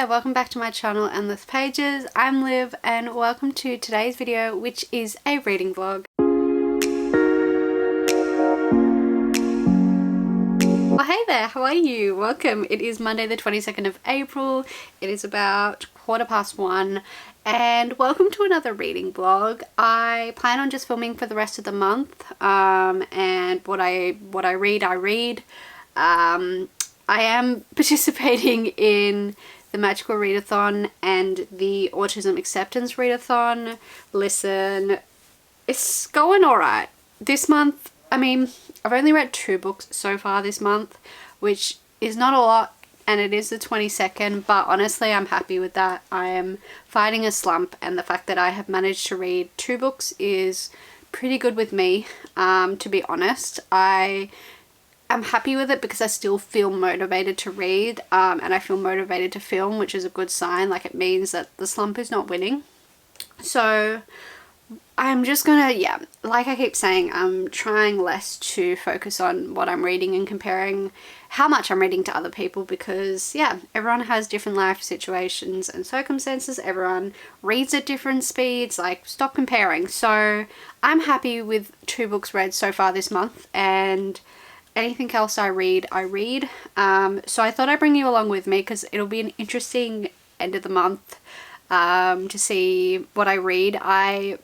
there, welcome back to my channel Endless Pages. I'm Liv and welcome to today's video, which is a reading vlog. Well, hey there, how are you? Welcome. It is Monday the 22nd of April. It is about 1:15 and welcome to another reading vlog. I plan on just filming for the rest of the month and what I read, I read. I am participating in the Magical Readathon and the Autism Acceptance Readathon. Listen, it's going alright. This month, I mean, I've only read 2 books so far this month, which is not a lot, and it is the 22nd, but honestly I'm happy with that. I am fighting a slump, and the fact that I have managed to read 2 books is pretty good with me, to be honest. I'm happy with it because I still feel motivated to read, and I feel motivated to film, which is a good sign. Like, it means that the slump is not winning. So I'm just gonna, like I keep saying, I'm trying less to focus on what I'm reading and comparing how much I'm reading to other people, because everyone has different life situations and circumstances. Everyone reads at different speeds. Like, stop comparing. So I'm happy with 2 books read so far this month, and anything else I read, I read. So I thought I'd bring you along with me because it'll be an interesting end of the month to see what I read. I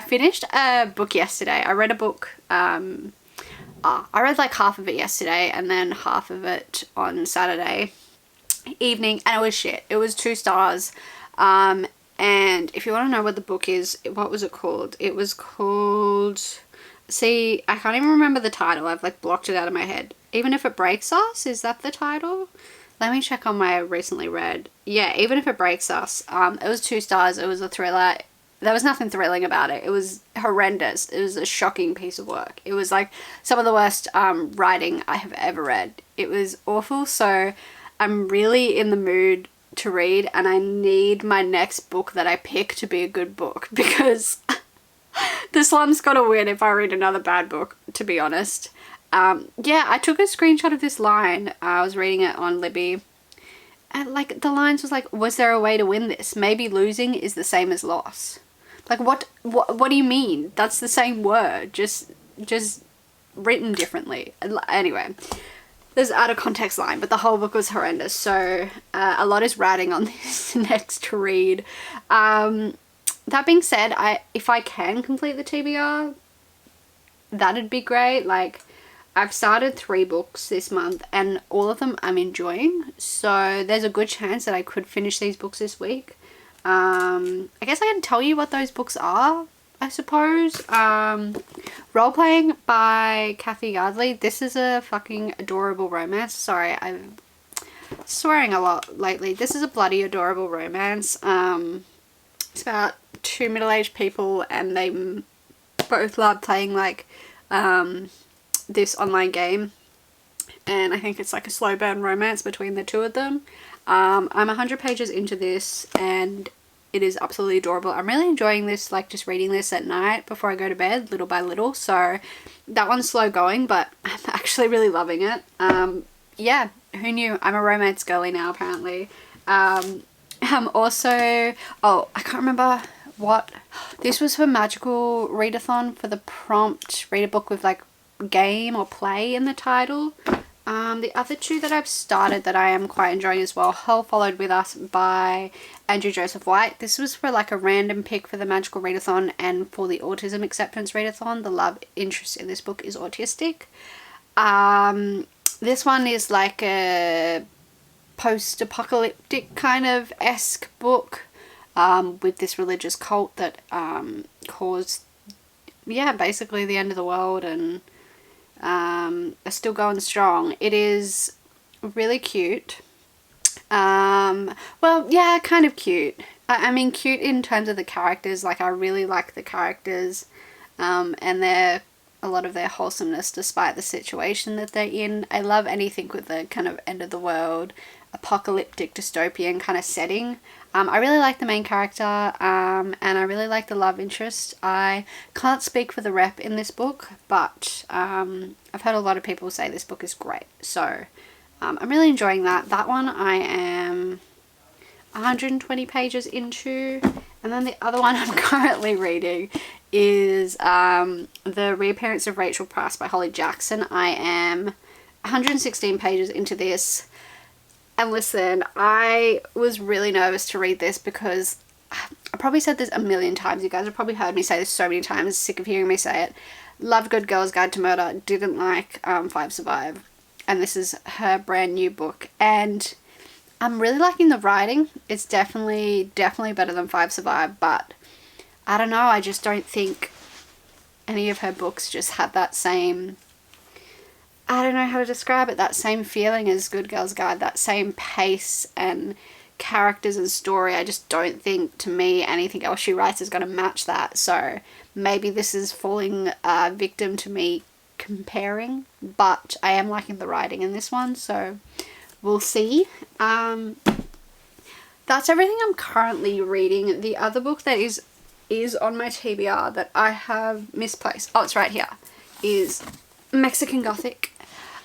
finished a book yesterday. I read a book, I read like half of it yesterday and then half of it on Saturday evening, and it was shit. It was 2 stars. And if you want to know what the book is, what was it called? It was called... See, I can't even remember the title. I've like blocked it out of my head. Even If It Breaks Us, is that the title? Let me check on my recently read. Yeah, Even If It Breaks Us. It was 2 stars. It was a thriller. There was nothing thrilling about it. It was horrendous. It was a shocking piece of work. It was like some of the worst writing I have ever read. It was awful. So I'm really in the mood to read, and I need my next book that I pick to be a good book, because the slump's gotta win if I read another bad book, to be honest. I took a screenshot of this line. I was reading it on Libby, and like the lines was like, was there a way to win this? Maybe losing is the same as loss. Like, what do you mean? That's the same word, just written differently. Anyway, there's out of context line, but the whole book was horrendous. So a lot is writing on this next read. That being said, if I can complete the TBR, that'd be great. Like, I've started 3 books this month and all of them I'm enjoying. So there's a good chance that I could finish these books this week. I guess I can tell you what those books are, I suppose. Role Playing by Kathy Yardley. This is a fucking adorable romance. Sorry, I'm swearing a lot lately. This is a bloody adorable romance. It's about 2 middle-aged people, and they both love playing like this online game, and I think it's like a slow burn romance between the 2 of them. I'm 100 pages into this and it is absolutely adorable. I'm really enjoying this, like just reading this at night before I go to bed, little by little. So that one's slow going, but I'm actually really loving it. Yeah, who knew? I'm a romance girly now, apparently. Also, oh, I can't remember what this was for. Magical Readathon, for the prompt, read a book with like game or play in the title. The other 2 that I've started that I am quite enjoying as well, Hell Followed With Us by Andrew Joseph White. This was for like a random pick for the Magical Readathon and for the Autism Acceptance Readathon. The love interest in this book is autistic. This one is like a post-apocalyptic kind of esque book with this religious cult that caused basically the end of the world, and are still going strong. It is really cute. Well, yeah, kind of cute. I mean, cute in terms of the characters. Like, I really like the characters, and a lot of their wholesomeness despite the situation that they're in. I love anything with the kind of end of the world, apocalyptic, dystopian kind of setting. I really like the main character, and I really like the love interest. I can't speak for the rep in this book, but I've heard a lot of people say this book is great. So I'm really enjoying that. That one I am 120 pages into. And then the other one I'm currently reading is The Reappearance of Rachel Price by Holly Jackson. I am 116 pages into this. And listen, I was really nervous to read this because I probably said this a million times. You guys have probably heard me say this so many times, sick of hearing me say it. Loved Good Girl's Guide to Murder, didn't like 5 Survive. And this is her brand new book. And I'm really liking the writing. It's definitely better than 5 Survive, but I don't know, I just don't think any of her books just have that same, I don't know how to describe it, that same feeling as Good Girl's Guide, that same pace and characters and story. I just don't think, to me, anything else she writes is going to match that. So maybe this is falling victim to me comparing, but I am liking the writing in this one, so we'll see. That's everything I'm currently reading. The other book that is on my TBR that I have misplaced, oh, it's right here, is Mexican Gothic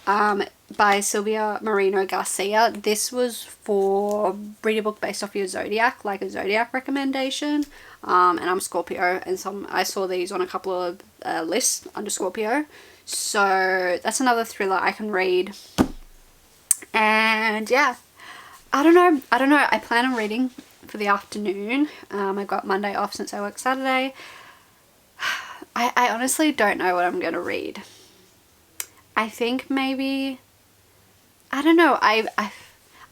by Silvia Moreno Garcia. This was for read a book based off your zodiac, like a zodiac recommendation. And I'm Scorpio, and I saw these on a couple of lists under Scorpio. So that's another thriller I can read. And yeah, I don't know. I plan on reading for the afternoon. I got Monday off since I work Saturday. I honestly don't know what I'm going to read. I think maybe, I don't know, I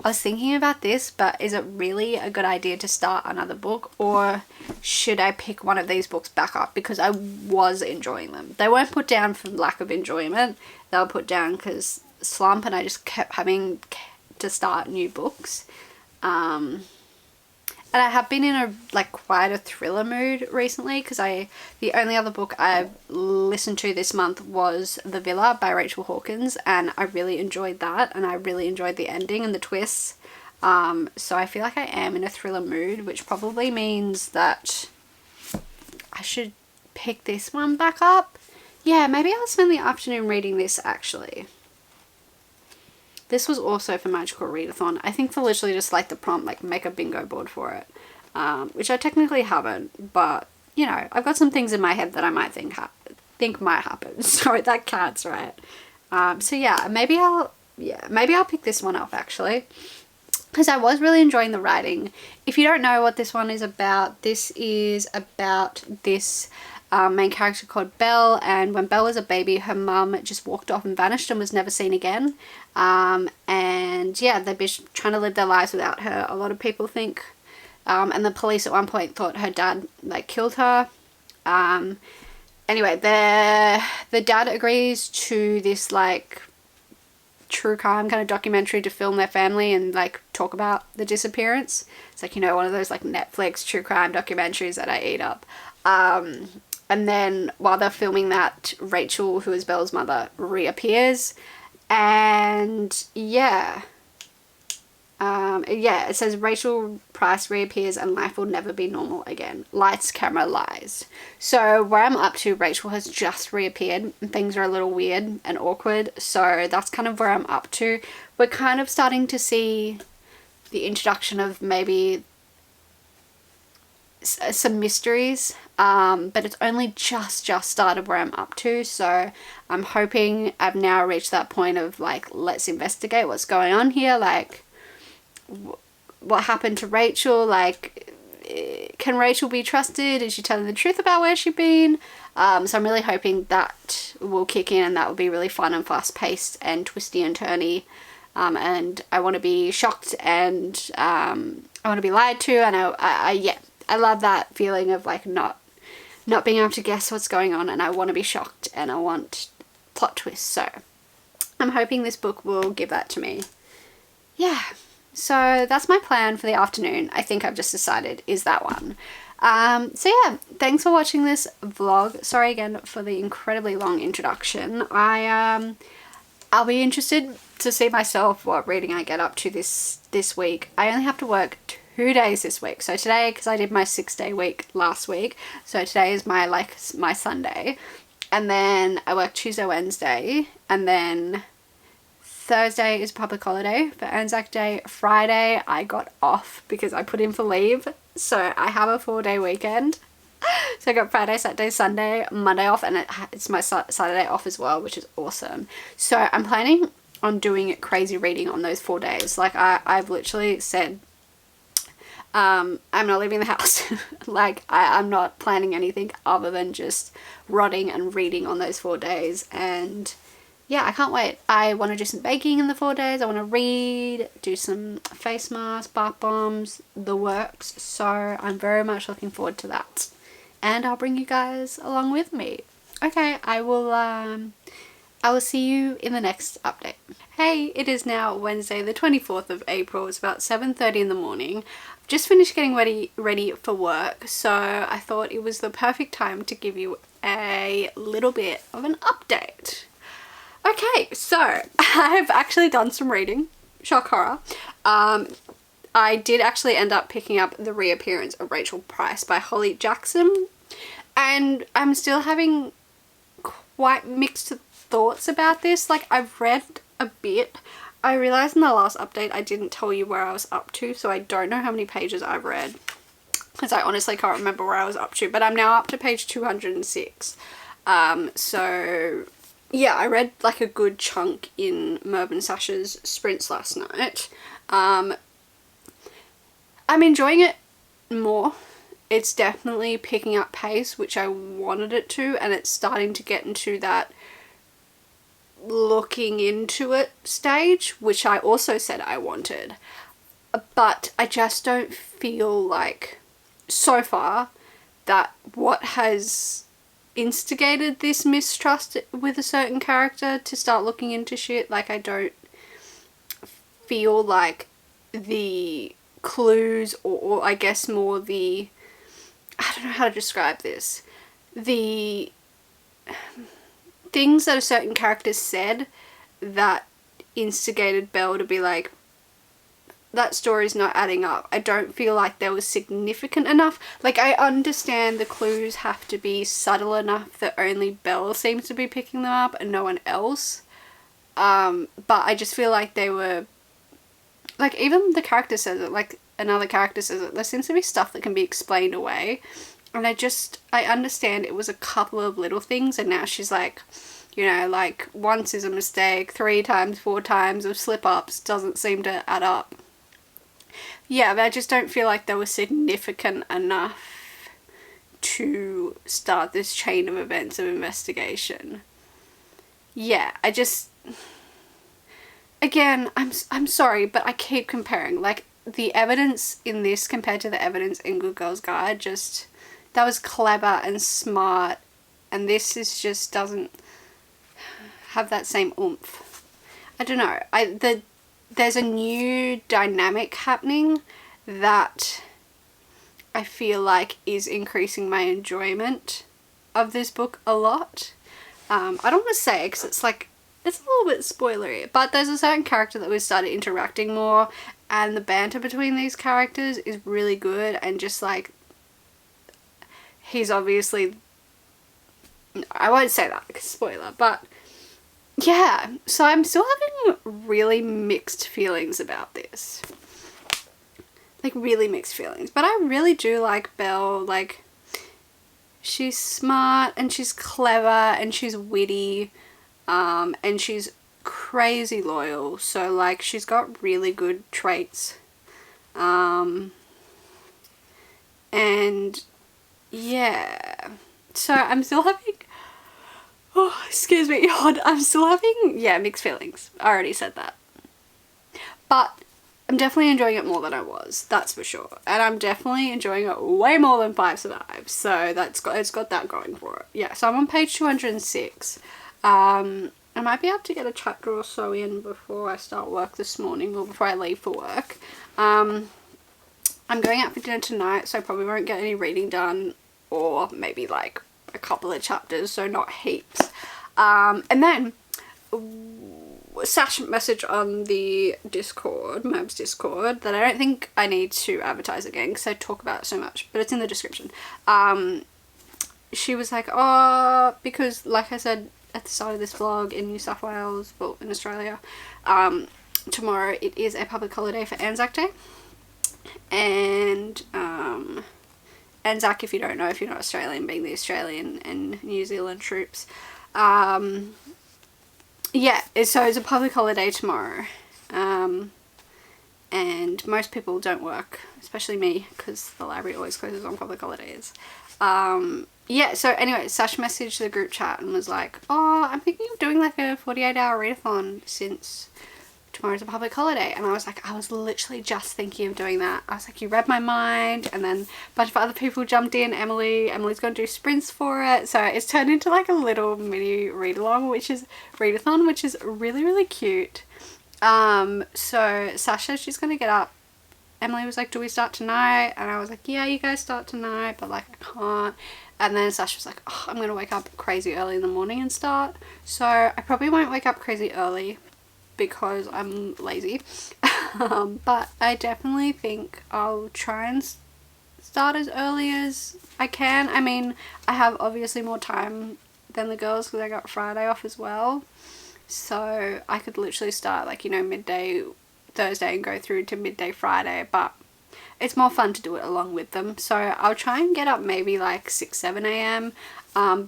was thinking about this, but is it really a good idea to start another book, or should I pick one of these books back up, because I was enjoying them. They weren't put down for lack of enjoyment, they were put down because slump, and I just kept having to start new books. And I have been in quite a thriller mood recently, because the only other book I've listened to this month was The Villa by Rachel Hawkins, and I really enjoyed that, and I really enjoyed the ending and the twists. So I feel like I am in a thriller mood, which probably means that I should pick this one back up. Yeah, maybe I'll spend the afternoon reading this actually. This was also for Magical Readathon. I think for literally just like the prompt, like make a bingo board for it. Which I technically haven't, but you know, I've got some things in my head that I might think might happen. So that counts, right? So yeah, maybe I'll pick this one up actually, because I was really enjoying the writing. If you don't know what this one is about, this is about this main character called Belle, and when Belle was a baby, her mum just walked off and vanished and was never seen again. And yeah, they've been trying to live their lives without her, a lot of people think. And the police at one point thought her dad killed her. Anyway, the dad agrees to this true crime kind of documentary to film their family and talk about the disappearance. It's one of those Netflix true crime documentaries that I eat up. And then while they're filming that, Rachel, who is Belle's mother, reappears. And yeah. It says Rachel Price reappears and life will never be normal again. Lights, camera, lies. So where I'm up to, Rachel has just reappeared and things are a little weird and awkward. So that's kind of where I'm up to. We're kind of starting to see the introduction of maybe some mysteries, but it's only just started where I'm up to. So I'm hoping I've now reached that point of let's investigate what's going on here. What happened to Rachel? Can Rachel be trusted? Is she telling the truth about where she's been? So I'm really hoping that will kick in, and that will be really fun and fast paced and twisty and turny. And I want to be shocked, and I want to be lied to, and I love that feeling of not being able to guess what's going on, and I want to be shocked, and I want plot twists. So I'm hoping this book will give that to me. Yeah. So that's my plan for the afternoon. I think I've just decided is that one. So yeah, thanks for watching this vlog. Sorry again for the incredibly long introduction. I'll be interested to see myself what reading I get up to this week. I only have to work 2 days this week. So today, because I did my 6-day week last week, so today is my my Sunday, and then I work Tuesday, Wednesday, and then Thursday is public holiday for Anzac Day. Friday I got off because I put in for leave, so I have a 4-day weekend. So I got Friday, Saturday, Sunday, Monday off, and it's my Saturday off as well, which is awesome. So I'm planning on doing crazy reading on those 4 days. Like I've literally said I'm not leaving the house. Like I'm not planning anything other than just rotting and reading on those 4 days. And yeah, I can't wait. I want to do some baking in the 4 days. I want to read, do some face masks, bath bombs, the works. So I'm very much looking forward to that. And I'll bring you guys along with me. Okay, I will see you in the next update. Hey, it is now Wednesday the 24th of April. It's about 7:30 in the morning. I've just finished getting ready for work, so I thought it was the perfect time to give you a little bit of an update. Okay, so I've actually done some reading. Shock horror. I did actually end up picking up The Reappearance of Rachel Price by Holly Jackson, and I'm still having quite mixed thoughts about this. Like, I've read a bit. I realized in the last update I didn't tell you where I was up to, so I don't know how many pages I've read, because I honestly can't remember where I was up to, but I'm now up to page 206. So yeah, I read like a good chunk in Merv and Sasha's sprints last night. I'm enjoying it more. It's definitely picking up pace, which I wanted it to, and it's starting to get into that looking into it stage, which I also said I wanted. But I just don't feel like, so far, that what has instigated this mistrust with a certain character to start looking into shit, like, I don't feel like the clues, or I guess more the, I don't know how to describe this, the things that a certain character said that instigated Belle to be like, that story's not adding up. I don't feel like that was significant enough. Like, I understand the clues have to be subtle enough that only Belle seems to be picking them up and no one else. But I just feel like they were, like, even the character says it, like another character says it, there seems to be stuff that can be explained away. And I understand it was a couple of little things, and now she's like, you know, like, once is a mistake, 3 times, 4 times of slip-ups doesn't seem to add up. Yeah, but I just don't feel like they were significant enough to start this chain of events of investigation. Yeah, I just, again, I'm sorry, but I keep comparing. Like, the evidence in this compared to the evidence in Good Girls Guide, just, that was clever and smart, and this is just doesn't have that same oomph. I don't know. There's a new dynamic happening that I feel like is increasing my enjoyment of this book a lot. I don't want to say it because it's like, it's a little bit spoilery, but there's a certain character that we've started interacting more, and the banter between these characters is really good, and just like, he's obviously, I won't say that because spoiler, but yeah, so I'm still having really mixed feelings about this. Like, really mixed feelings. But I really do like Belle. Like, she's smart and she's clever and she's witty, and she's crazy loyal. So, like, she's got really good traits. And yeah, so I'm still having, oh, excuse me, I'm still having, yeah, mixed feelings. I already said that. But I'm definitely enjoying it more than I was, that's for sure. And I'm definitely enjoying it way more than 5 Survives. So it's got that going for it. Yeah, so I'm on page 206. I might be able to get a chapter or so in before I start work this morning, or before I leave for work. I'm going out for dinner tonight, so I probably won't get any reading done, or maybe like a couple of chapters, so not heaps. And then Sash message on the Discord, Merv's Discord, that I don't think I need to advertise again because I talk about it so much, but it's in the description. She was like, oh, because like I said at the start of this vlog, in New South Wales, well, in Australia, tomorrow it is a public holiday for Anzac Day. And Anzac, if you don't know, if you're not Australian, being the Australian and New Zealand troops, yeah, so it's a public holiday tomorrow, and most people don't work, especially me, because the library always closes on public holidays. Yeah, so anyway, Sash messaged the group chat and was like, oh, I'm thinking of doing like a 48-hour readathon since tomorrow's a public holiday. And I was like, I was literally just thinking of doing that. I was like, you read my mind. And then a bunch of other people jumped in. Emily's going to do sprints for it, so it's turned into like a little mini readathon, which is really, really cute. So Sasha, she's gonna get up. Emily was like, do we start tonight? And I was like, yeah, you guys start tonight, but like I can't. And then Sasha was like, oh, I'm gonna wake up crazy early in the morning and start. So I probably won't wake up crazy early because I'm lazy. But I definitely think I'll try and start as early as I can. I mean, I have obviously more time than the girls because I got Friday off as well. So I could literally start like, you know, midday Thursday and go through to midday Friday, but it's more fun to do it along with them. So I'll try and get up maybe like 6-7 a.m.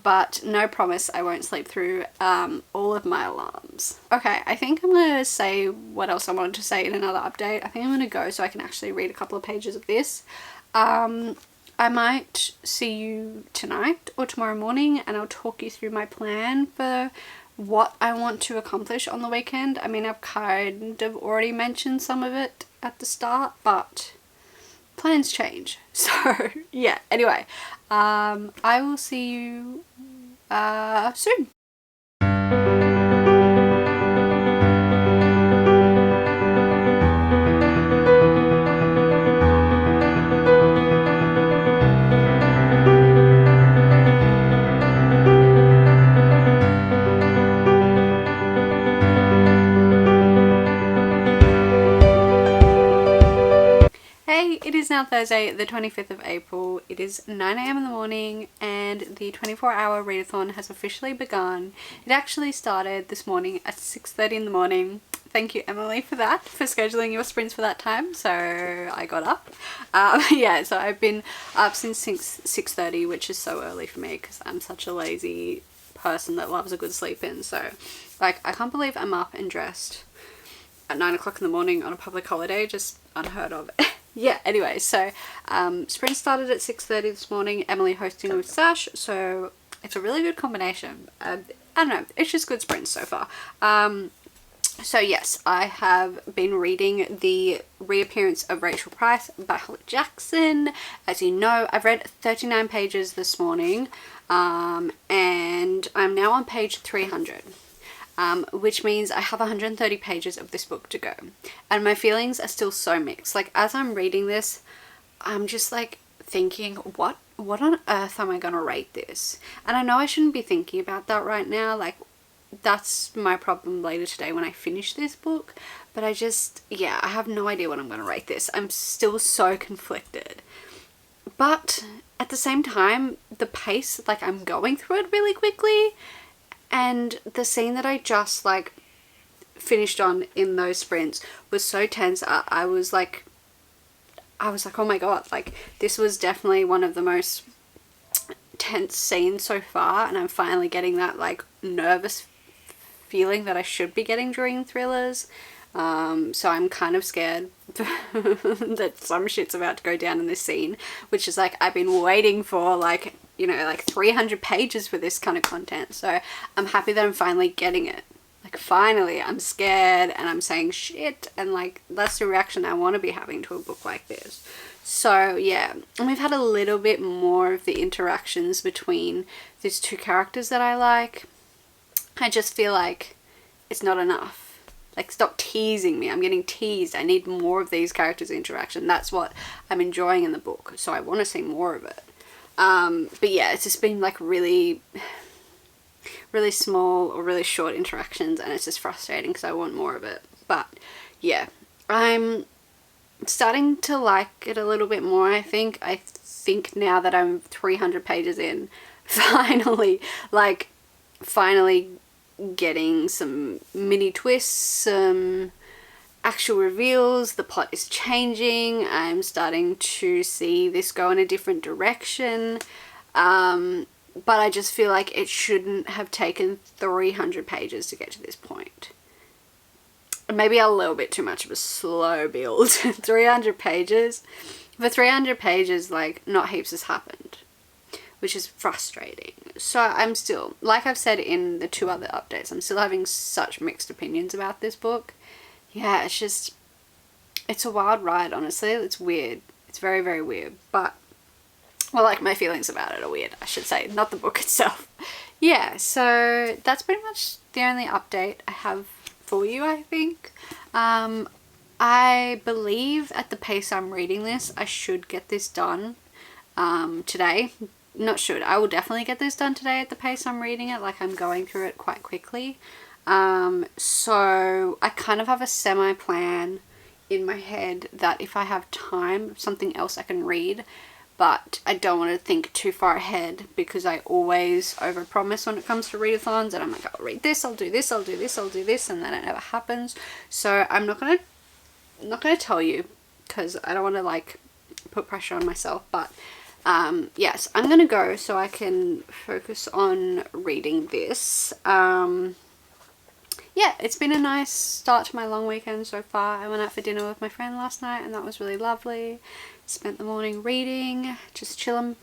But no promise I won't sleep through all of my alarms. Okay, I think I'm going to say what else I wanted to say in another update. I think I'm going to go so I can actually read a couple of pages of this. I might see you tonight or tomorrow morning and I'll talk you through my plan for what I want to accomplish on the weekend. I mean, I've kind of already mentioned some of it at the start, but plans change. So yeah, anyway, I will see you soon. It is now Thursday the 25th of April. It is 9 a.m. in the morning and the 24-hour readathon has officially begun. It actually started this morning at 6:30 in the morning. Thank you, Emily, for that, for scheduling your sprints for that time. So I got up. Yeah, so I've been up since 6:30, which is so early for me because I'm such a lazy person that loves a good sleep in. So like, I can't believe I'm up and dressed at 9 o'clock in the morning on a public holiday. Just unheard of. Yeah, anyway, so sprint started at 6:30 this morning. Emily hosting with Sash, so it's a really good combination. I don't know, it's just good sprints so far. So yes, I have been reading The Reappearance of Rachel Price by Holly Jackson. As you know, I've read 39 pages this morning, and I'm now on page 300. Which means I have 130 pages of this book to go. And my feelings are still so mixed. Like, as I'm reading this, I'm just like thinking, what on earth am I gonna rate this? And I know I shouldn't be thinking about that right now. Like, that's my problem later today when I finish this book. But I just, yeah, I have no idea what I'm gonna rate this. I'm still so conflicted. But at the same time, the pace, like, I'm going through it really quickly. And the scene that I just like finished on in those sprints was so tense. I was like, oh my god, like this was definitely one of the most tense scenes so far, and I'm finally getting that like nervous feeling that I should be getting during thrillers. So I'm kind of scared that some shit's about to go down in this scene, which is like, I've been waiting for like, you know, like 300 pages for this kind of content. So I'm happy that I'm finally getting it. Like, finally, I'm scared and I'm saying shit, and like that's the reaction I want to be having to a book like this. So yeah, and we've had a little bit more of the interactions between these two characters that I like. I just feel like it's not enough. Like, stop teasing me. I'm getting teased. I need more of these characters' interaction. That's what I'm enjoying in the book, so I want to see more of it. But yeah, it's just been like really small or really short interactions, and it's just frustrating because I want more of it. But yeah, I'm starting to like it a little bit more. I think now that I'm 300 pages in, finally, like, finally getting some mini twists, some actual reveals. The plot is changing. I'm starting to see this go in a different direction. But I just feel like it shouldn't have taken 300 pages to get to this point. Maybe a little bit too much of a slow build. 300 pages. For 300 pages, like, not heaps has happened, which is frustrating. So I'm still, like I've said in the 2 other updates, I'm still having such mixed opinions about this book. Yeah, it's just, it's a wild ride, honestly. It's weird. It's very, very weird. But, well, like, my feelings about it are weird, I should say, not the book itself. Yeah, so that's pretty much the only update I have for you, I think. I believe at the pace I'm reading this, I should get this done today. Not should, I will definitely get this done today at the pace I'm reading it. Like, I'm going through it quite quickly. So I kind of have a semi-plan in my head that if I have time, something else I can read, but I don't want to think too far ahead because I always overpromise when it comes to readathons, and I'm like, I'll read this, I'll do this, I'll do this, I'll do this, and then it never happens. So I'm not gonna tell you because I don't want to like put pressure on myself, but yes, I'm gonna go so I can focus on reading this. Yeah, it's been a nice start to my long weekend so far. I went out for dinner with my friend last night and that was really lovely. Spent the morning reading, just chilling,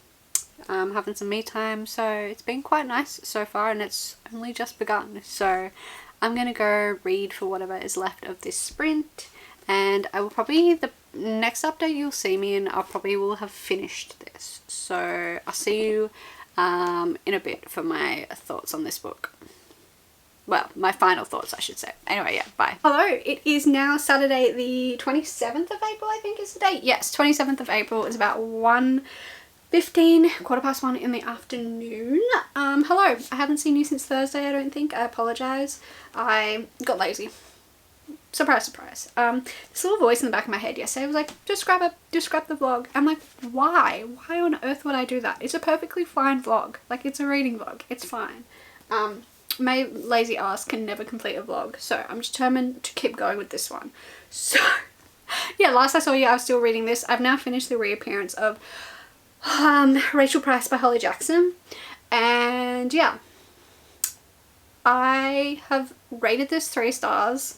having some me time. So it's been quite nice so far and it's only just begun. So I'm going to go read for whatever is left of this sprint, and I will probably, the next update you'll see me in, I'll probably will have finished this. So I'll see you in a bit for my thoughts on this book. Well, my final thoughts, I should say. Anyway, yeah, bye. Hello, it is now Saturday the 27th of April, I think is the date. Yes, 27th of April. It's about 1:15, 1:15 in the afternoon. Hello, I haven't seen you since Thursday, I don't think. I apologise. I got lazy. Surprise, surprise. This little voice in the back of my head yesterday was like, just scrap the vlog. I'm like, why? Why on earth would I do that? It's a perfectly fine vlog. Like, it's a reading vlog. It's fine. My lazy ass can never complete a vlog, so I'm determined to keep going with this one. So, yeah, last I saw you, I was still reading this. I've now finished the reappearance of Rachel Price by Holly Jackson, and yeah, I have rated this 3 stars.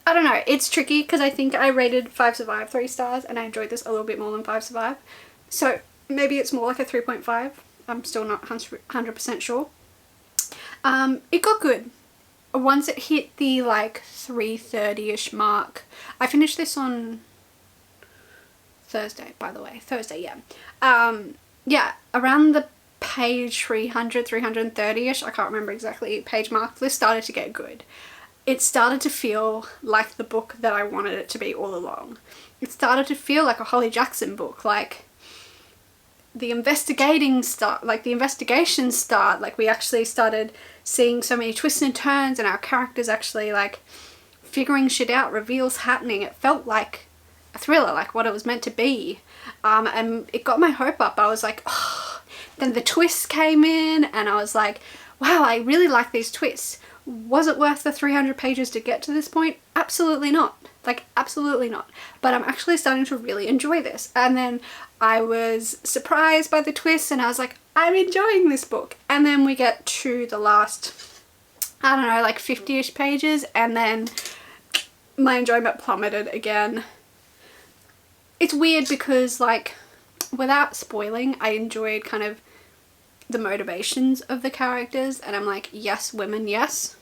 I don't know, it's tricky because I think I rated 5 Survive 3 stars and I enjoyed this a little bit more than 5 Survive, so maybe it's more like a 3.5. I'm still not 100% sure. It got good. Once it hit the like 3:30ish mark, I finished this on Thursday, by the way. Thursday, yeah. Yeah, around the page 300, 330ish, I can't remember exactly, page mark, this started to get good. It started to feel like the book that I wanted it to be all along. It started to feel like a Holly Jackson book, like the investigation start, like we actually started seeing so many twists and turns and our characters actually like figuring shit out, reveals happening. It felt like a thriller, like what it was meant to be, and it got my hope up. I was like, oh. Then the twists came in and I was like, wow, I really like these twists. Was it worth the 300 pages to get to this point? Absolutely not. Like, absolutely not. But I'm actually starting to really enjoy this. And then I was surprised by the twists and I was like, I'm enjoying this book. And then we get to the last, I don't know, like 50-ish pages, and then my enjoyment plummeted again. It's weird because, like, without spoiling, I enjoyed kind of the motivations of the characters, and I'm like, yes, women, yes.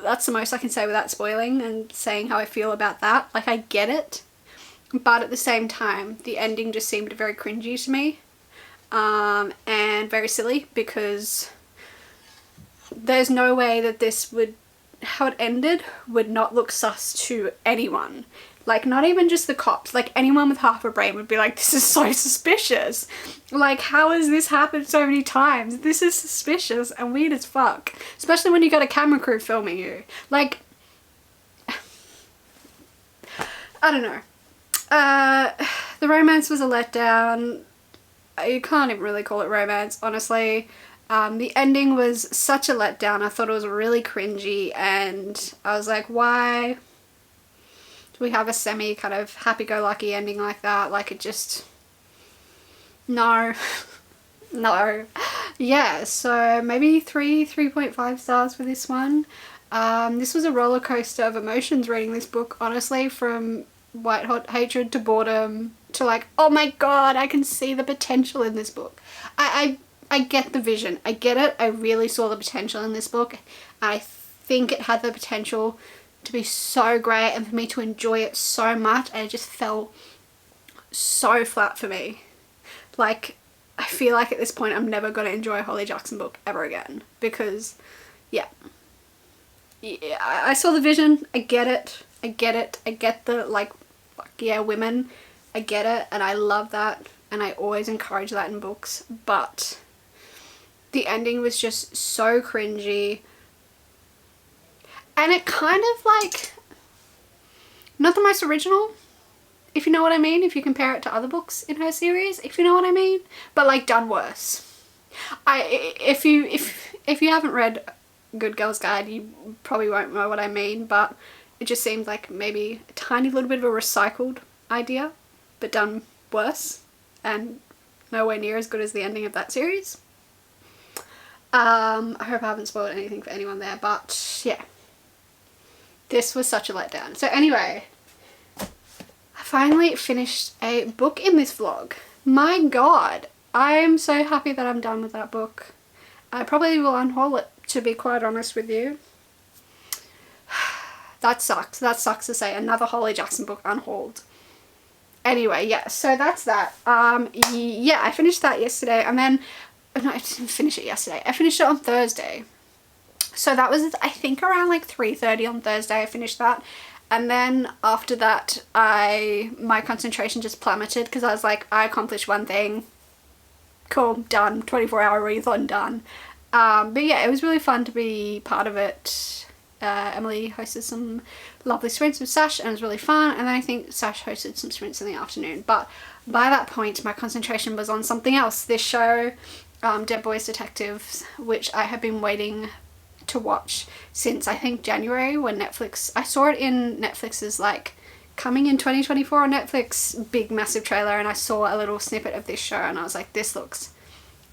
That's the most I can say without spoiling and saying how I feel about that. Like, I get it, but at the same time, the ending just seemed very cringy to me, and very silly, because there's no way that this would, how it ended, would not look sus to anyone. Like, not even just the cops, like anyone with half a brain would be like, this is so suspicious. Like, how has this happened so many times? This is suspicious and weird as fuck. Especially when you got a camera crew filming you. Like, I don't know. The romance was a letdown. you can't even really call it romance, honestly. The ending was such a letdown. I thought it was really cringy, and I was like, why do we have a semi kind of happy-go-lucky ending like that? Like, it just... No. No. Yeah, so maybe 3.5 stars for this one. This was a roller coaster of emotions reading this book, honestly, from white hot hatred to boredom to like, oh my god, I can see the potential in this book. I get the vision. I get it. I really saw the potential in this book. I think it had the potential to be so great and for me to enjoy it so much, and it just fell so flat for me. Like, I feel like at this point I'm never going to enjoy a Holly Jackson book ever again, because yeah, I saw the vision. I get it. I get the, like, fuck yeah, women. I get it, and I love that, and I always encourage that in books, but the ending was just so cringy, and it kind of, like, not the most original, if you know what I mean, if you compare it to other books in her series, if you know what I mean, but like done worse. If you haven't read Good Girl's Guide, you probably won't know what I mean, but it just seems like maybe a tiny little bit of a recycled idea, but done worse, and nowhere near as good as the ending of that series. I hope I haven't spoiled anything for anyone there, but yeah, this was such a letdown. So anyway, I finally finished a book in this vlog. My god, I'm so happy that I'm done with that book. I probably will unhaul it, to be quite honest with you. That sucks. That sucks to say. Another Holly Jackson book unhauled. Anyway, yeah, so that's that. Yeah, I finished that yesterday, and then... No, I didn't finish it yesterday. I finished it on Thursday. So that was, I think, around like 3:30 on Thursday I finished that. And then after that, my concentration just plummeted, because I was like, I accomplished one thing. Cool, done. 24-hour readathon, done. But yeah, it was really fun to be part of it. Emily hosted some lovely sprints with Sash, and it was really fun. And then I think Sash hosted some sprints in the afternoon. But by that point, my concentration was on something else. This show, Dead Boys Detectives, which I have been waiting to watch since I think January, when Netflix... I saw it in Netflix's like coming in 2024 on Netflix big massive trailer, and I saw a little snippet of this show, and I was like, this looks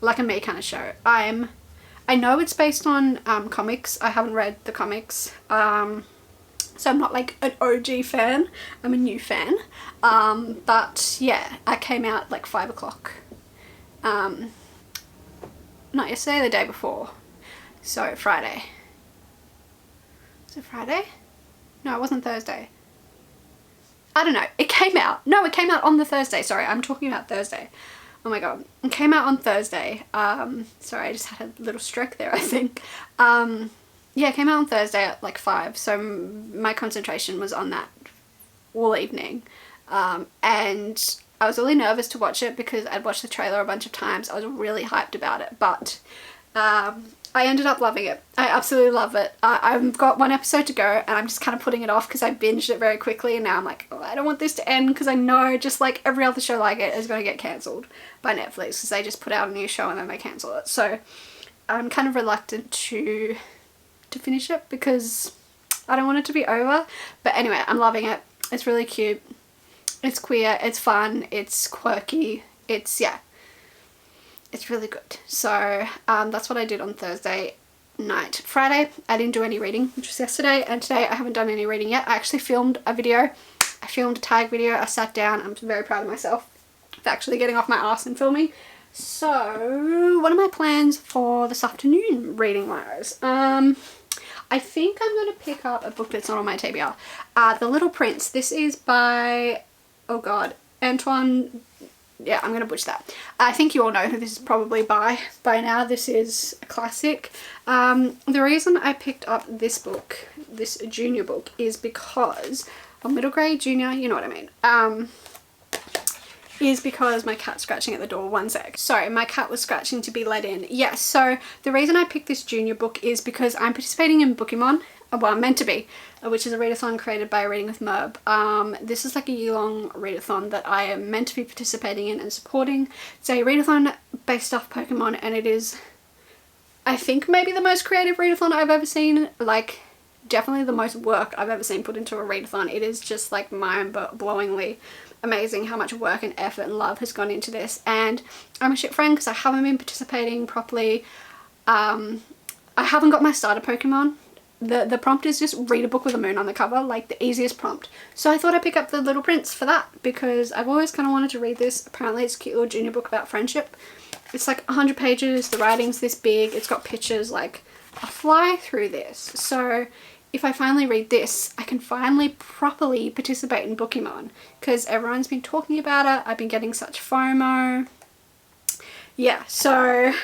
like a me kind of show. I know it's based on comics. I haven't read the comics, so I'm not like an OG fan. I'm a new fan, but yeah, I came out like 5 o'clock, not yesterday, the day before, so Friday. Was it Friday? No, it wasn't Thursday. I don't know, it came out. No, it came out on the Thursday. Sorry, I'm talking about Thursday. Oh my god, it came out on Thursday. Sorry, I just had a little stroke there, I think. Yeah, it came out on Thursday at like 5, so my concentration was on that all evening. And I was really nervous to watch it because I'd watched the trailer a bunch of times. I was really hyped about it, but I ended up loving it. I absolutely love it. I've got 1 episode to go, and I'm just kind of putting it off because I binged it very quickly, and now I'm like, oh, I don't want this to end, because I know, just like every other show like it, is going to get cancelled by Netflix, because they just put out a new show and then they cancel it. So I'm kind of reluctant to finish it because I don't want it to be over. But anyway, I'm loving it. It's really cute. It's queer. It's fun. It's quirky. It's, yeah. It's really good. So that's what I did on Thursday night. Friday, I didn't do any reading, which was yesterday, and today I haven't done any reading yet. I actually filmed a video. I filmed a tag video. I sat down. I'm very proud of myself for actually getting off my ass and filming. So what are my plans for this afternoon reading wise? I think I'm going to pick up a book that's not on my TBR. The Little Prince. This is by, oh god, Antoine... Yeah, I'm going to butcher that. I think you all know who this is probably by now. This is a classic. The reason I picked up this book, this junior book, is because, or middle grade, junior, you know what I mean, is because my cat's scratching at the door. One sec. Sorry, my cat was scratching to be let in. Yes, so the reason I picked this junior book is because I'm participating in Bookemon, well, I'm meant to be, which is a readathon created by Reading with Merb. This is like a year-long readathon that I am meant to be participating in and supporting. It's a readathon based off Pokemon, and it is, I think, maybe the most creative readathon I've ever seen. Like, definitely the most work I've ever seen put into a readathon. It is just like mind-blowingly amazing how much work and effort and love has gone into this, and I'm a shit friend because I haven't been participating properly. I haven't got my starter Pokemon. The prompt is just read a book with a moon on the cover, like the easiest prompt. So I thought I'd pick up The Little Prince for that because I've always kind of wanted to read this. Apparently it's a cute little junior book about friendship. It's like 100 pages, the writing's this big, it's got pictures, like I fly through this. So if I finally read this, I can finally properly participate in Bookemon because everyone's been talking about it. I've been getting such FOMO. Yeah, so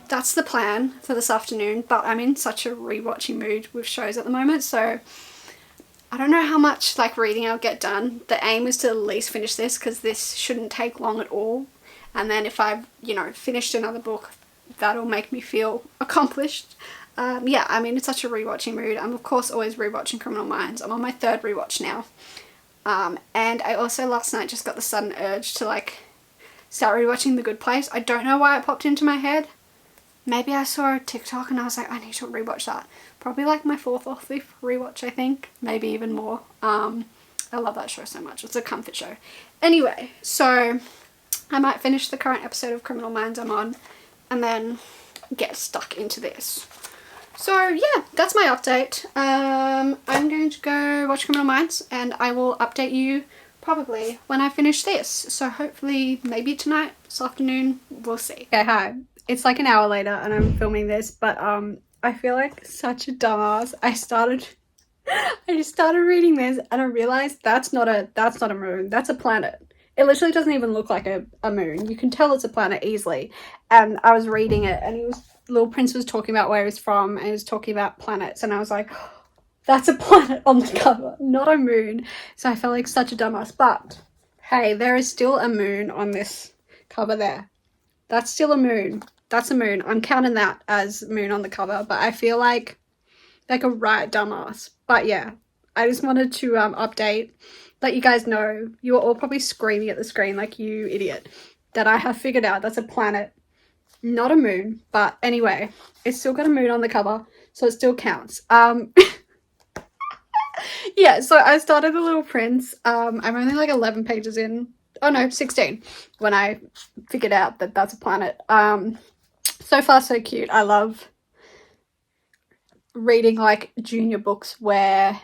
that's the plan for this afternoon, but I'm in such a rewatching mood with shows at the moment, so I don't know how much like reading I'll get done. The aim is to at least finish this because this shouldn't take long at all, and then if I've, you know, finished another book, that'll make me feel accomplished. Yeah, I'm in such a rewatching mood. I'm of course always rewatching Criminal Minds. I'm on my 3rd rewatch now, and I also last night just got the sudden urge to like start rewatching The Good Place. I don't know why it popped into my head. Maybe I saw a TikTok and I was like, I need to rewatch that. Probably like my 4th or 5th rewatch, I think. Maybe even more. I love that show so much. It's a comfort show. Anyway, so I might finish the current episode of Criminal Minds I'm on and then get stuck into this. So yeah, that's my update. I'm going to go watch Criminal Minds and I will update you probably when I finish this. So hopefully maybe tonight, this afternoon, we'll see. Okay, hi. It's like an hour later and I'm filming this, but I feel like such a dumbass. I just started reading this and I realized that's not a moon, that's a planet. It literally doesn't even look like a moon. You can tell it's a planet easily. And I was reading it and Little Prince was talking about where he's from and he was talking about planets and I was like, oh, that's a planet on the cover, not a moon. So I felt like such a dumbass, but hey, there is still a moon on this cover there. That's still a moon. That's a moon. I'm counting that as moon on the cover, but I feel like a right dumbass. But yeah, I just wanted to update, let you guys know. You were all probably screaming at the screen like, you idiot, that I have figured out that's a planet, not a moon. But anyway, it's still got a moon on the cover, so it still counts. Yeah, so I started The Little Prince. I'm only like 11 pages in. Oh no, 16 when I figured out that that's a planet. So far so cute. I love reading like junior books where,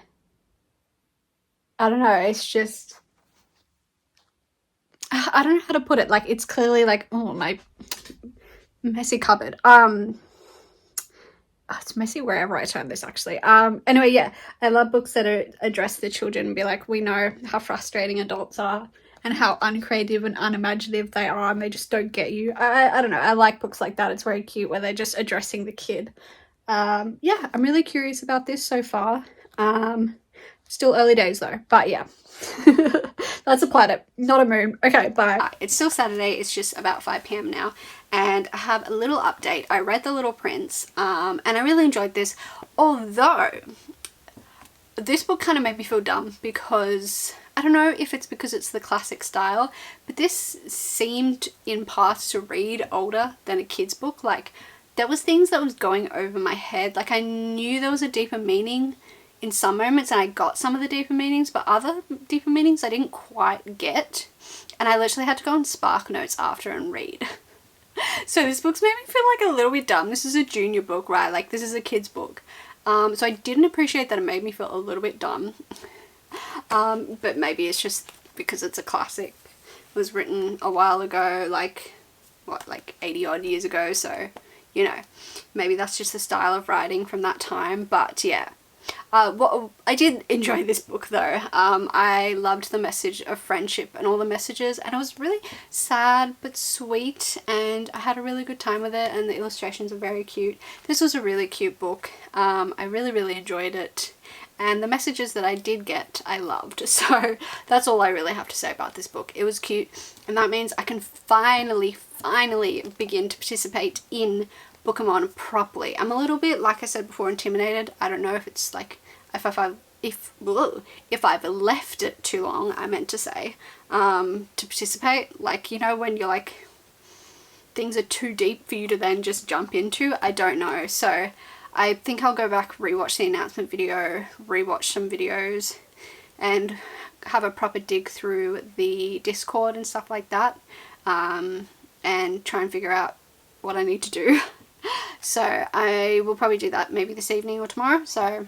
I don't know, it's just, I don't know how to put it, like it's clearly like, oh, my messy cupboard. It's messy wherever I turn this actually. Anyway, yeah, I love books that address the children and be like, we know how frustrating adults are and how uncreative and unimaginative they are and they just don't get you. I don't know, I like books like that. It's very cute where they're just addressing the kid. Yeah, I'm really curious about this so far. Still early days though, but yeah. That's a planet, not a moon. Okay, bye. It's still Saturday, it's just about 5 p.m. now, and I have a little update. I read The Little Prince, and I really enjoyed this, although this book kind of made me feel dumb because, I don't know if it's because it's the classic style, but this seemed in parts to read older than a kid's book. Like, there was things that was going over my head. Like, I knew there was a deeper meaning in some moments and I got some of the deeper meanings, but other deeper meanings I didn't quite get. And I literally had to go on Spark Notes after and read. So this book's made me feel like a little bit dumb. This is a junior book, right? Like, this is a kid's book. So I didn't appreciate that it made me feel a little bit dumb. But maybe it's just because it's a classic. It was written a while ago, like, what, like 80 odd years ago, so, you know, maybe that's just the style of writing from that time. But yeah, I did enjoy this book though. I loved the message of friendship and all the messages, and it was really sad but sweet, and I had a really good time with it, and the illustrations are very cute. This was a really cute book. I really enjoyed it, and the messages that I did get I loved. So that's all I really have to say about this book. It was cute, and that means I can finally begin to participate in book them on properly. I'm a little bit, like I said before, intimidated. I don't know if it's like if I've left it too long, I meant to say, to participate. Like, you know, when you're like, things are too deep for you to then just jump into. I don't know. So I think I'll go back, rewatch the announcement video, rewatch some videos, and have a proper dig through the Discord and stuff like that, and try and figure out what I need to do. So I will probably do that maybe this evening or tomorrow. So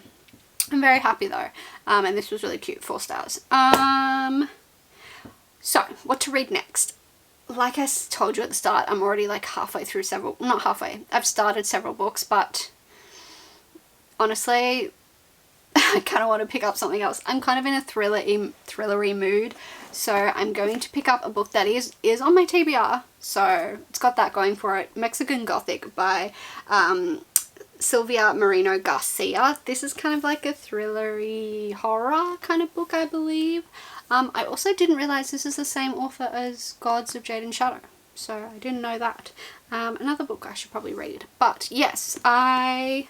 I'm very happy though, and this was really cute, 4 stars. So what to read next? Like I told you at the start, I'm already like halfway through not halfway, I've started several books, but honestly, I kind of want to pick up something else. I'm kind of in a thrillery mood, so I'm going to pick up a book that is on my TBR, so it's got that going for it. Mexican Gothic by Silvia Moreno Garcia. This is kind of like a thrillery horror kind of book, I believe. I also didn't realize this is the same author as Gods of Jade and Shadow, so I didn't know that. Another book I should probably read. But yes, I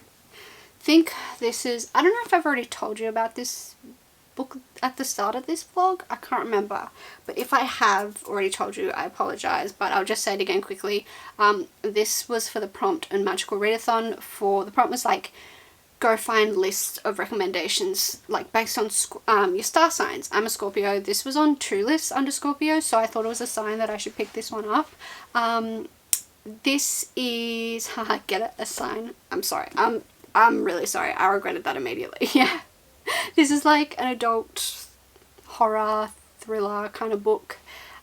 think this is, I don't know if I've already told you about this book at the start of this vlog. I can't remember, but if I have already told you, I apologize, but I'll just say it again quickly. This was for the prompt and magical readathon. The prompt was like, go find list of recommendations like based on your star signs. I'm a Scorpio. This was on 2 lists under Scorpio, so I thought it was a sign that I should pick this one up. This is get it, a sign. I'm sorry. I'm really sorry. I regretted that immediately. Yeah. This is like an adult horror thriller kind of book.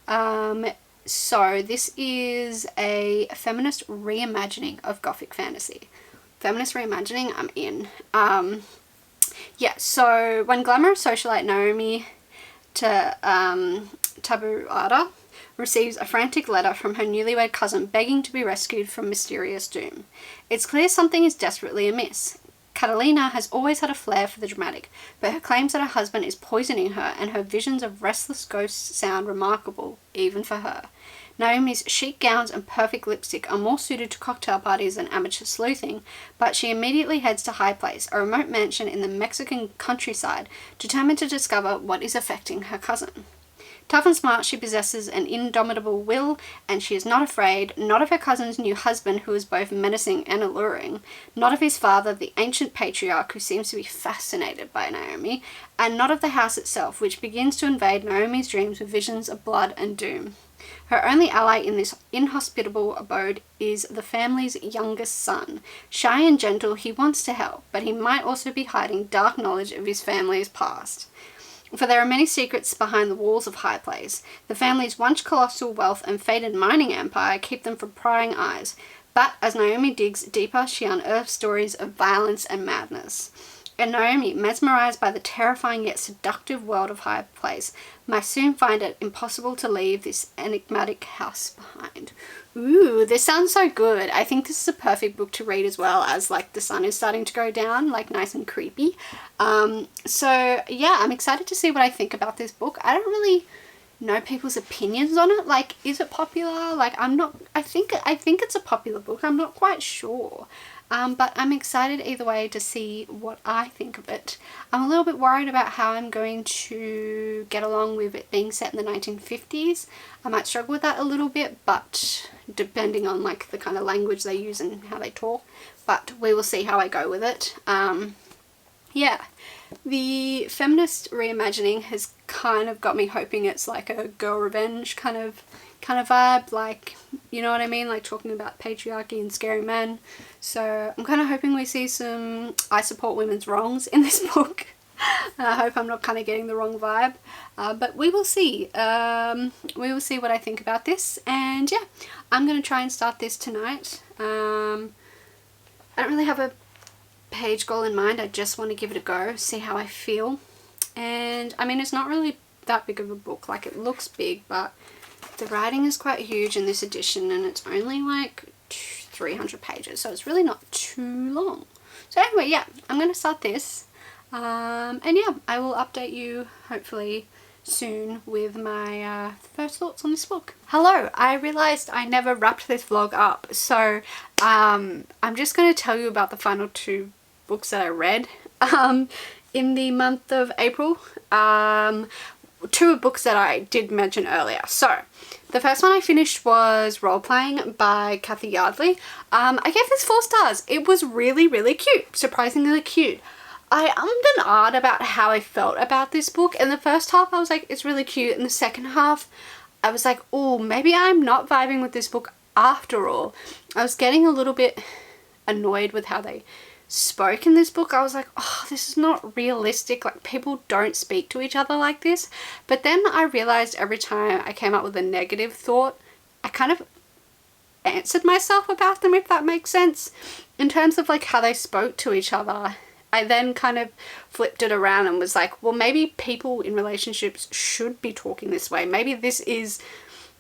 So this is a feminist reimagining of Gothic fantasy. Feminist reimagining, I'm in. Yeah, so when glamorous socialite Naomi Tabuada receives a frantic letter from her newlywed cousin begging to be rescued from mysterious doom, it's clear something is desperately amiss. Catalina has always had a flair for the dramatic, but her claims that her husband is poisoning her and her visions of restless ghosts sound remarkable, even for her. Naomi's chic gowns and perfect lipstick are more suited to cocktail parties than amateur sleuthing, but she immediately heads to High Place, a remote mansion in the Mexican countryside, determined to discover what is affecting her cousin. Tough and smart, she possesses an indomitable will, and she is not afraid, not of her cousin's new husband, who is both menacing and alluring, not of his father, the ancient patriarch who seems to be fascinated by Naomi, and not of the house itself, which begins to invade Naomi's dreams with visions of blood and doom. Her only ally in this inhospitable abode is the family's youngest son. Shy and gentle, he wants to help, but he might also be hiding dark knowledge of his family's past. For there are many secrets behind the walls of High Place. The family's once colossal wealth and fated mining empire keep them from prying eyes. But as Naomi digs deeper, she unearths stories of violence and madness. And Naomi, mesmerized by the terrifying yet seductive world of High Place, might soon find it impossible to leave this enigmatic house behind. Ooh, this sounds so good. I think this is a perfect book to read as well, as like the sun is starting to go down, like nice and creepy. So yeah, I'm excited to see what I think about this book. I don't really know people's opinions on it. Like, is it popular? Like, I think it's a popular book. I'm not quite sure. But I'm excited either way to see what I think of it. I'm a little bit worried about how I'm going to get along with it being set in the 1950s. I might struggle with that a little bit, but depending on like the kind of language they use and how they talk. But we will see how I go with it. Yeah. The feminist reimagining has kind of got me hoping it's like a girl revenge kind of vibe, like, you know what I mean, like talking about patriarchy and scary men. So I'm kind of hoping we see some I support women's wrongs in this book. I hope I'm not kind of getting the wrong vibe, but we will see. We will see what I think about this, and yeah, I'm going to try and start this tonight. I don't really have a page goal in mind. I just want to give it a go, see how I feel. And I mean, it's not really that big of a book. Like, it looks big, but the writing is quite huge in this edition, and it's only like 300 pages, so it's really not too long. So anyway, yeah, I'm going to start this, and yeah, I will update you hopefully soon with my first thoughts on this book. Hello, I realised I never wrapped this vlog up, so I'm just going to tell you about the final 2 books that I read in the month of April. 2 books that I did mention earlier. So the first one I finished was Role Playing by Kathy Yardley. I gave this 4 stars. It was really, really cute. Surprisingly cute. I ummed and ahed about how I felt about this book. In the first half I was like, it's really cute. In the second half I was like, oh, maybe I'm not vibing with this book after all. I was getting a little bit annoyed with how they spoke in this book. I was like, oh, this is not realistic. Like, people don't speak to each other like this. But then I realized every time I came up with a negative thought, I kind of answered myself about them, if that makes sense. In terms of like how they spoke to each other, I then kind of flipped it around and was like, well, maybe people in relationships should be talking this way. Maybe this is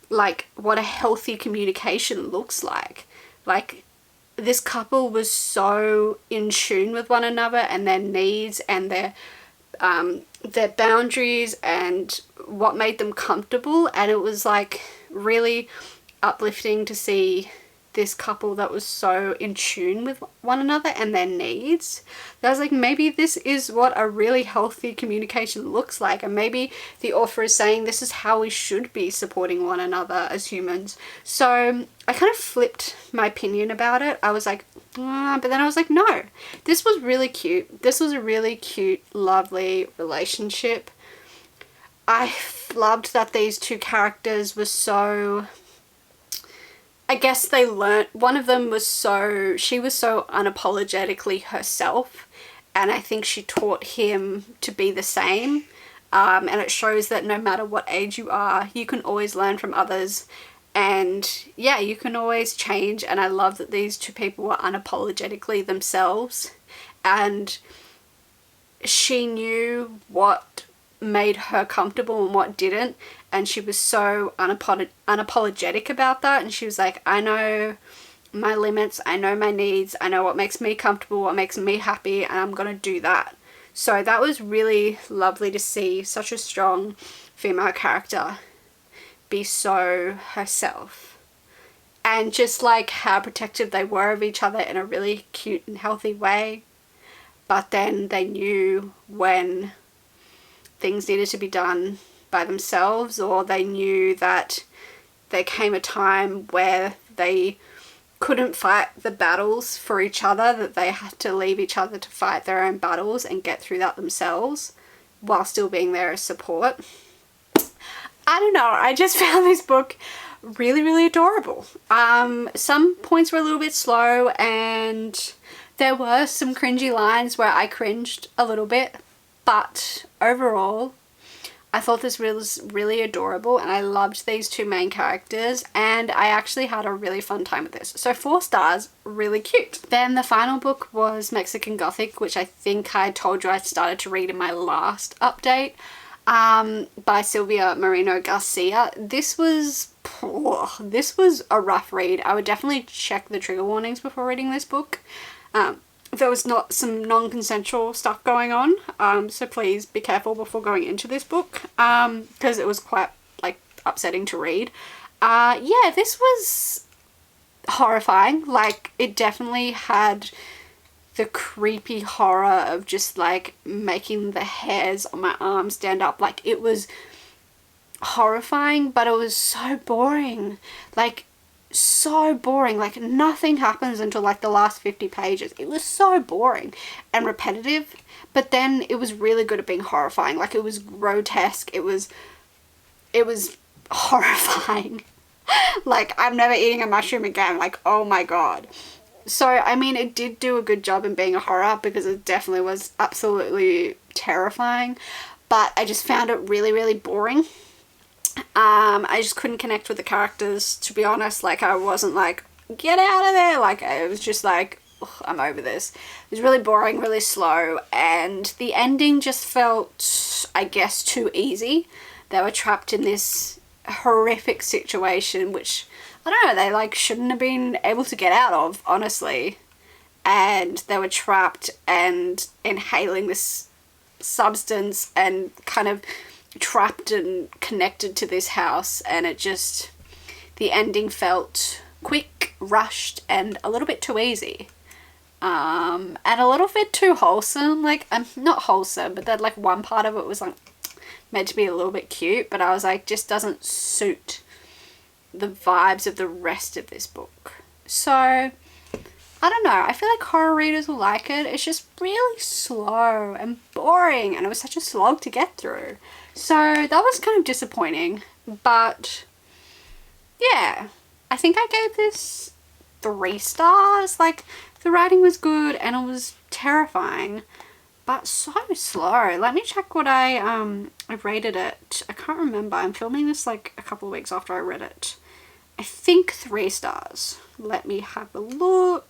like what a healthy communication looks like. Like, this couple was so in tune with one another and their needs and their boundaries and what made them comfortable, and it was like really uplifting to see this couple that was so in tune with one another and their needs. I was like, maybe this is what a really healthy communication looks like, and maybe the author is saying this is how we should be supporting one another as humans. So I kind of flipped my opinion about it. I was like, but then I was like, no, this was really cute. This was a really cute, lovely relationship. I loved that these 2 characters were so, I guess they learnt, one of them was so, she was so unapologetically herself, and I think she taught him to be the same. And it shows that no matter what age you are, you can always learn from others, and yeah, you can always change. And I love that these 2 people were unapologetically themselves, and she knew what made her comfortable and what didn't, and she was so unapologetic about that. And she was like, I know my limits, I know my needs, I know what makes me comfortable, what makes me happy, and I'm gonna do that. So that was really lovely to see such a strong female character be so herself, and just like how protective they were of each other in a really cute and healthy way. But then they knew when things needed to be done by themselves, or they knew that there came a time where they couldn't fight the battles for each other, that they had to leave each other to fight their own battles and get through that themselves while still being there as support. I don't know, I just found this book really, really adorable. Some points were a little bit slow, and there were some cringy lines where I cringed a little bit, but overall I thought this was really adorable, and I loved these 2 main characters, and I actually had a really fun time with this. So 4 stars, really cute. Then the final book was Mexican Gothic, which I think I told you I started to read in my last update, by Silvia Moreno Garcia. This was a rough read. I would definitely check the trigger warnings before reading this book. There was not some non-consensual stuff going on, so please be careful before going into this book, because it was quite like upsetting to read. Yeah, this was horrifying. Like, it definitely had the creepy horror of just like making the hairs on my arm stand up. Like, it was horrifying, but it was so boring. Like, so boring. Like, nothing happens until like the last 50 pages. It was so boring and repetitive, but then it was really good at being horrifying. Like, it was grotesque. It was horrifying. Like, I'm never eating a mushroom again. Like, oh my god. So, I mean, it did do a good job in being a horror, because it definitely was absolutely terrifying, but I just found it really, really boring. I just couldn't connect with the characters, to be honest. Like, I wasn't like, get out of there. Like, it was just like, ugh, I'm over this. It was really boring, really slow, and the ending just felt, I guess, too easy. They were trapped in this horrific situation, which, I don't know, they like shouldn't have been able to get out of, honestly. And they were trapped and inhaling this substance and kind of trapped and connected to this house, and it just, the ending felt quick, rushed, and a little bit too easy. And a little bit too wholesome. Like, not wholesome, but that, like, one part of it was like meant to be a little bit cute, but I was like, just doesn't suit the vibes of the rest of this book. So I don't know, I feel like horror readers will like it. It's just really slow and boring, and it was such a slog to get through. So that was kind of disappointing, but yeah, I think I gave this 3 stars. Like, the writing was good and it was terrifying, but so slow. Let me check what I rated it. I can't remember. I'm filming this like a couple of weeks after I read it. I think 3 stars. Let me have a look.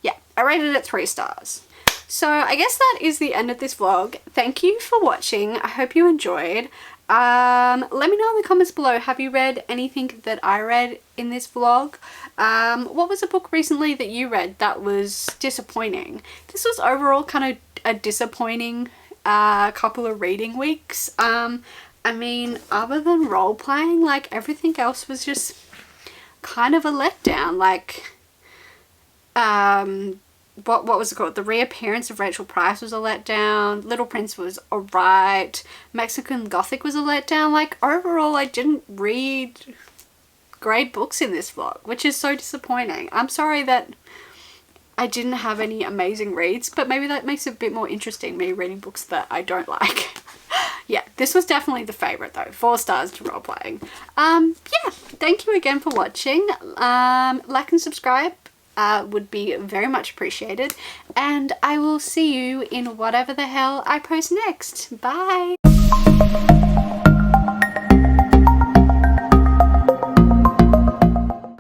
Yeah, I rated it 3 stars. So I guess that is the end of this vlog. Thank you for watching. I hope you enjoyed. Let me know in the comments below, have you read anything that I read in this vlog? What was a book recently that you read that was disappointing? This was overall kind of a disappointing couple of reading weeks. I mean, other than role-playing, like, everything else was just kind of a letdown. Like, what was it called? The Reappearance of Rachel Price was a letdown. Little Prince was alright. Mexican Gothic was a letdown. Like, overall, I didn't read great books in this vlog, which is so disappointing. I'm sorry that I didn't have any amazing reads, but maybe that makes it a bit more interesting, me reading books that I don't like. Yeah, this was definitely the favourite though. 4 stars to role-playing. Yeah, thank you again for watching. Like and subscribe would be very much appreciated, and I will see you in whatever the hell I post next. Bye!